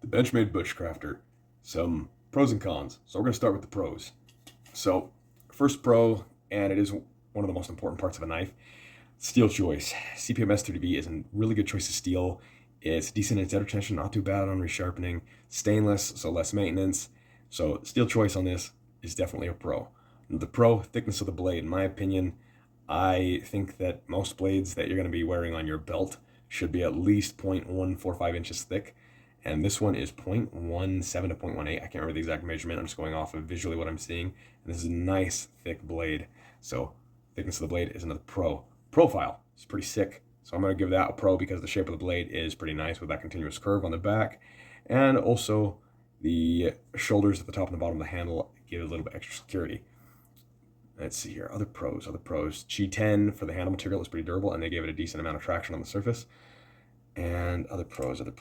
Benchmade Bushcrafter. Some pros and cons. So we're going to start with the pros. So first pro, and it is one of the most important parts of a knife, steel choice. CPM S30V is a really good choice of steel. It's decent in its edge retention, not too bad on resharpening. Stainless, so less maintenance. So steel choice on this is definitely a pro. The pro, thickness of the blade. In my opinion, I think that most blades that you're going to be wearing on your belt should be at least 0.145 inches thick. And this one is 0.17 to 0.18. I can't remember the exact measurement. I'm just going off of visually what I'm seeing. And this is a nice thick blade. So thickness of the blade is another pro. Profile is pretty sick. So I'm going to give that a pro because the shape of the blade is pretty nice with that continuous curve on the back. And also the shoulders at the top and the bottom of the handle give it a little bit extra security. Let's see here, other pros. G10 for the handle material is pretty durable and they gave it a decent amount of traction on the surface. And other pros. I think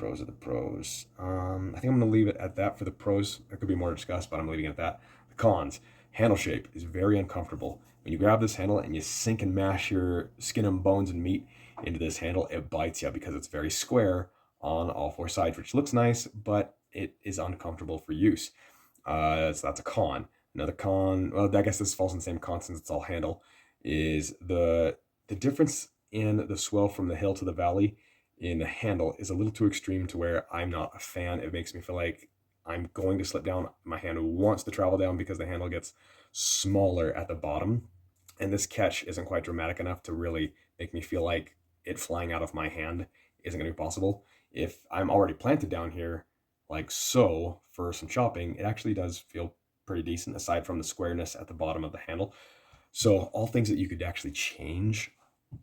I'm going to leave it at that for the pros. There could be more to discuss, but I'm leaving it at that. The cons. Handle shape is very uncomfortable. When you grab this handle and you sink and mash your skin and bones and meat into this handle, it bites you because it's very square on all four sides, which looks nice, but it is uncomfortable for use. So that's a con. Another con, well, I guess this falls in the same con since it's all handle, is the difference in the swell from the hill to the valley in the handle is a little too extreme to where I'm not a fan. It makes me feel like I'm going to slip down. My hand wants to travel down because the handle gets smaller at the bottom. And this catch isn't quite dramatic enough to really make me feel like it flying out of my hand isn't going to be possible. If I'm already planted down here, like so, for some chopping, it actually does feel pretty decent aside from the squareness at the bottom of the handle. So all things that you could actually change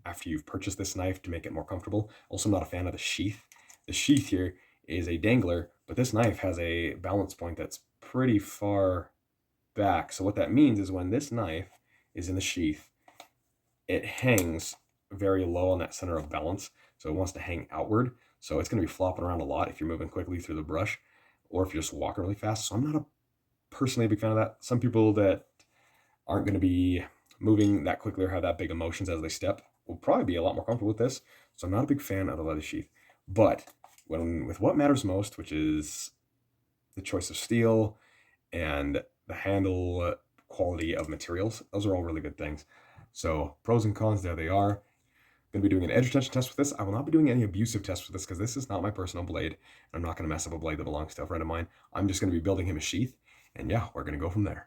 after you've purchased this knife to make it more comfortable. Also, I'm not a fan of the sheath. The sheath here is a dangler, but this knife has a balance point that's pretty far back. So what that means is when this knife is in the sheath, it hangs very low on that center of balance. So it wants to hang outward. So it's going to be flopping around a lot if you're moving quickly through the brush or if you're just walking really fast. So I'm not personally a big fan of that. Some people that aren't going to be moving that quickly or have that big emotions as they step will probably be a lot more comfortable with this. So I'm not a big fan of the leather sheath. But with what matters most, which is the choice of steel and the handle quality of materials, those are all really good things. So pros and cons, there they are. I'm going to be doing an edge retention test with this. I will not be doing any abusive tests with this because this is not my personal blade. I'm not going to mess up a blade that belongs to a friend of mine. I'm just going to be building him a sheath. And yeah, we're going to go from there.